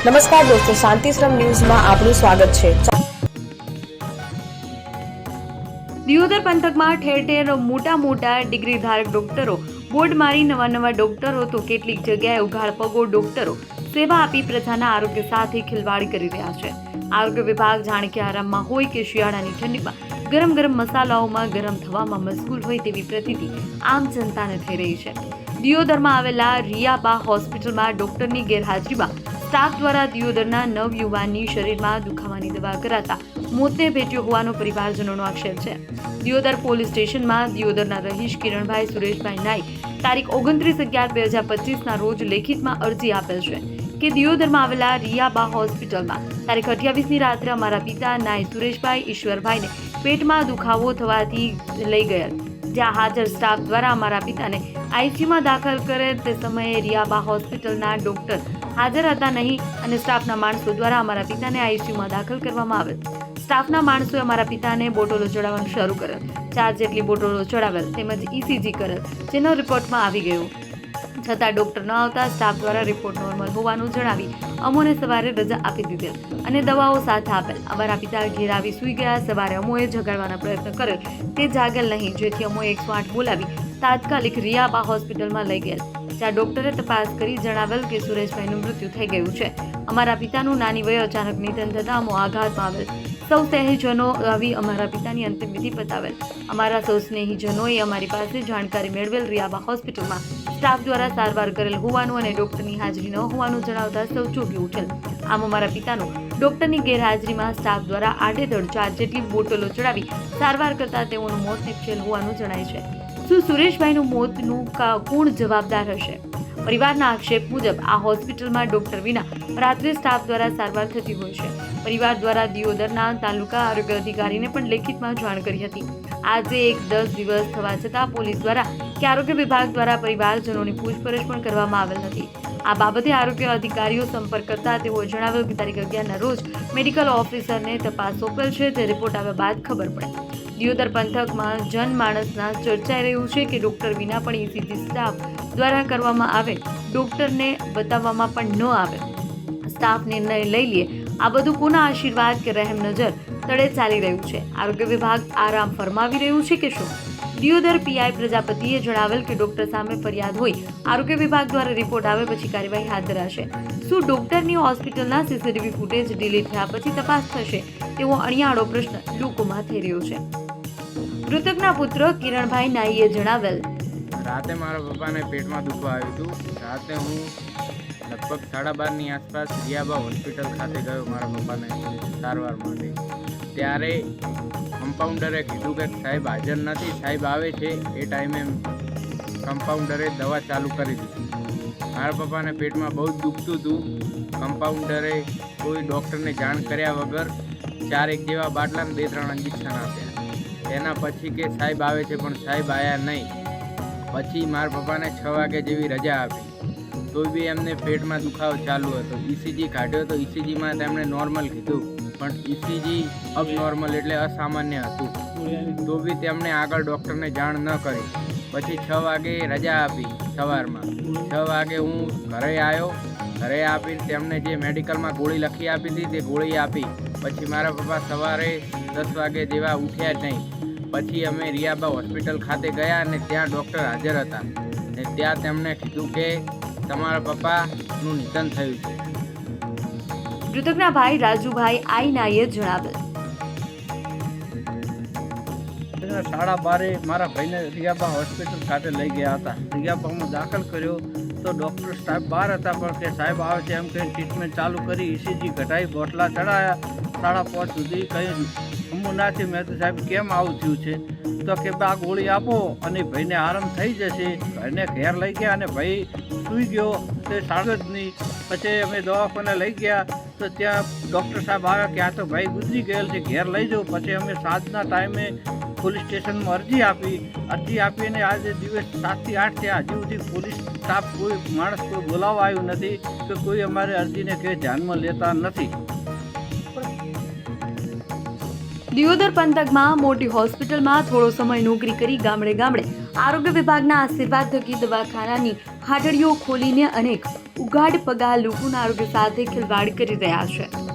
નમસ્કાર દોસ્તો, શાંતિશ્રમ ન્યૂઝમાં આપનું સ્વાગત છે। દિયોદર પંથકમાં ઠેર ઠેર મોટા ડિગ્રી ધારક ડોક્ટરો બોર્ડ મારી નવા ડોક્ટરો તો કેટલીક જગ્યાએ ઉઘાડ પગો ડોક્ટરો સેવા આપી પ્રજાના આરોગ્ય સાથે ખિલવાડ કરી રહ્યા છે। આરોગ્ય વિભાગ જાણે કે આરામમાં હોય કે શિયાળાની ઠંડીમાં ગરમ મસાલાઓમાં ગરમ થવામાં મશગુલ હોય તેવી પ્રતીતિ આમ જનતાને થઈ રહી છે। દિયોદરમાં આવેલા રિયાબા હોસ્પિટલમાં ડોક્ટરની ગેરહાજરીમાં સ્ટાફ દ્વારા દિયોદરના નવયુવાનની શરીરમાં દુખાવાની દવા કરાતા મોતને ભેટ્યો હોવાનો પરિવારજનોનો આક્ષેપ છે। દિયોદર પોલીસ સ્ટેશનમાં દિયોદરના રહીશ કિરણભાઈ સુરેશભાઈ નાઈ તારીખ 29/11/2025ના રોજ લેખિતમાં અરજી આપેલ છે કે દિયોદરમાં આવેલા રિયાબા હોસ્પિટલમાં તારીખ 28ની રાત્રે અમારા પિતા નાઈ સુરેશભાઈ ઈશ્વરભાઈને પેટમાં દુખાવો થવાથી લઈ ગયેલ, જ્યાં હાજર સ્ટાફ દ્વારા અમારા પિતાને આઈસીયુમાં દાખલ કરે તે સમયે રિયાબા હોસ્પિટલના ડોક્ટર હાજર હતા નહીં અને સ્ટાફના માણસો દ્વારા અમારા પિતાને આઈસીયુમાં દાખલ કરવામાં આવેલ। સ્ટાફના માણસોએ અમારા પિતાને બોટલો ચડાવવાનું શરૂ કરેલ, 4 જેટલી બોટલો ચડાવેલ તેમજ ઈસીજી કરેલ, જેનો રિપોર્ટમાં આવી ગયો। છતાં ડોક્ટર ન આવતા સ્ટાફ દ્વારા રિપોર્ટ નોર્મલ હોવાનું જણાવી અમોને સવારે રજા આપી દીધેલ અને દવાઓ સાથે આપેલ। અમારા પિતા ઘેર આવી સૂઈ ગયા। સવારે અમોએ જગાડવાના પ્રયત્ન કરેલ, તે જાગેલ નહીં, જેથી અમોએ 108 બોલાવી તાત્કાલિક રિયાબા હોસ્પિટલમાં લઈ ગયેલ, જ્યાં ડોક્ટરે તપાસ કરી જણાવેલ કે સુરેશભાઈનું મૃત્યુ થઈ ગયું છે। અમારા પિતાનું નાની વયે અચાનક નિધન થતાં અમો આઘાતમાં આવેલ। સૌ સ્નેહીજનો આવી અમારા પિતાની અંતિમ વિધિ પતાવેલ। અમારા સૌ સ્નેહીજનોએ અમારી પાસે જાણકારી મેળવેલ રિયાબા હોસ્પિટલમાં સ્ટાફ દ્વારા સારવાર કરેલ હોવાનું અને ડોક્ટરની હાજરી ન હોવાનું જણાવતા સૌ ચોંકી ઉઠેલ। આમ અમારા પિતાનું ડોક્ટરની ગેરહાજરીમાં સ્ટાફ દ્વારા આડેધડ 4 જેટલી બોટલો ચડાવી સારવાર કરતા તેઓનું મોત નીપજેલ હોવાનું જણાય છે। શું સુરેશભાઈનું મોતનું કોણ જવાબદાર હશે? પરિવારના આક્ષેપ મુજબ આ હોસ્પિટલમાં ડોક્ટર વિના રાત્રે સ્ટાફ દ્વારા સારવાર થતી હોય છે। પરિવાર દ્વારા દિયોદરના તાલુકા આરોગ્ય અધિકારીને પણ લેખિતમાં જાણ કરી હતી। આજે 10 દિવસ થવા છતાં પોલીસ દ્વારા કે આરોગ્ય વિભાગ દ્વારા પરિવારજનોની પૂછપરછ પણ કરવામાં આવેલ નથી। આ બાબતે આરોગ્ય અધિકારીઓ સંપર્ક કરતા તેઓએ જણાવ્યું કે તારીખ 11ના રોજ મેડિકલ ઓફિસરને તપાસ સોંપેલ છે, તે રિપોર્ટ આવ્યા બાદ ખબર પડે। દિયોદર પંથકમાં જનમાનસના ચર્ચાઈ રહ્યું છે કે ડોક્ટર વિના પણ ઈસીજી સ્ટાફ દ્વારા કરવામાં આવે, ડોક્ટરને બતાવવામાં પણ ન આવે, સ્ટાફ નિર્ણય લઈ લે, આ બધું કોના આશીર્વાદ કે રહેમ નજર તળે ચાલી રહ્યું છે? આરોગ્ય વિભાગ આરામ ફરમાવી રહ્યું છે કે શું? દિયોદર પીઆઈ પ્રજાપતિએ જણાવેલ કે ડોક્ટર સામે ફરિયાદ હોય આરોગ્ય વિભાગ દ્વારા રિપોર્ટ આવે પછી કાર્યવાહી હાથ ધરાશે। શું ડોક્ટરની હોસ્પિટલના સીસીટીવી ફૂટેજ ડિલીટ થયા પછી તપાસ થશે? તેવો અણિયાળો પ્રશ્ન લોકોમાં થઈ રહ્યો છે। મૃતકના પુત્ર કિરણભાઈ નાઈએ જણાવેલ, રાતે મારા પપ્પાને પેટમાં દુખવા આવ્યું હતું। રાતે હું લગભગ 12:30ની આસપાસ રિયાબા હોસ્પિટલ ખાતે ગયો મારા પપ્પાને સારવાર માટે। ત્યારે કમ્પાઉન્ડરે કીધું કે સાહેબ હાજર નથી, સાહેબ આવે છે। એ ટાઈમે કમ્પાઉન્ડરે દવા ચાલુ કરી દીધી। મારા પપ્પાને પેટમાં બહુ દુખતું હતું। કમ્પાઉન્ડરે કોઈ ડૉક્ટરને જાણ કર્યા વગર 4 જેવા બાટલા ને 2-3 ઇન્જેક્શન આપ્યા। એના પછી કે સાહેબ આવે છે, પણ સાહેબ આવ્યા નહીં। પછી મારા પપ્પાને 6 વાગે જેવી રજા આપી, તો બી એમને પેટમાં દુખાવો ચાલુ હતો। ઈસીજી કાઢ્યો તો ઈસીજીમાં તેમણે નોર્મલ કીધું, પણ ઈસીજી અબનોર્મલ એટલે અસામાન્ય હતું, તો બી તેમણે આગળ ડૉક્ટરને જાણ ન કરી। પછી 6 વાગે રજા આપી સવારમાં। 6 વાગે હું ઘરે આવ્યો, ઘરે આપીને તેમને જે મેડિકલમાં ગોળી લખી આપી હતી તે ગોળી આપી। પછી મારા પપ્પા સવારે 10 વાગે જેવા ઉઠ્યા જ નહીં। પછી અમે રિયાબા હોસ્પિટલ ખાતે ગયા અને ત્યાં ડૉક્ટર હાજર હતા ને ત્યાં તેમણે કીધું કે તમારા પપ્પાનું નિધન થયું છે। મૃતકના ભાઈ રાજુભાઈ આઈનાએ જણાવેલ, 12:30 મારા ભાઈને રિયાબા હોસ્પિટલ ખાતે લઈ ગયા હતા। રિયાબામાં દાખલ કર્યો તો ડૉક્ટર સ્ટાફ બહાર હતા, પણ કે સાહેબ આવે છે એમ કહીને ટ્રીટમેન્ટ ચાલુ કરી, ઈસીજી કઢાવી, બોટલા ચડાયા। 5:30 સુધી કંઈ હમું ના થયું। મેં તો સાહેબ કેમ આવું થયું છે? તો કે આ ગોળી આપો અને ભાઈને આરામ થઈ જશે। ભાઈને ઘેર લઈ ગયા અને ભાઈ સૂઈ ગયો, તે સારું જ નહીં। પછી અમે દવાખાને લઈ ગયા તો ત્યાં ડૉક્ટર સાહેબ આવ્યા કે આ તો ભાઈ ગુજરી ગયેલ છે, ઘેર લઈ જાઓ। પછી અમે સાંજના ટાઈમે પોલીસ સ્ટેશનમાં અરજી આપીને આજે દિવસ 7 થી 8 થયા, હજી સુધી પોલીસ સ્ટાફ કોઈ માણસ કોઈ બોલાવવા આવ્યું નથી કે કોઈ અમારી અરજીને કંઈ ધ્યાનમાં લેતા નથી। દિયોદર પંથકમાં મોટી હોસ્પિટલમાં થોડો સમય નોકરી કરી ગામડે આરોગ્ય વિભાગના આશીર્વાદ થકી દવાખાનાની હાટડીઓ ખોલીને અનેક ઉઘાડ પગા લોકોના આરોગ્ય સાથે ખેલવાડ કરી રહ્યા છે।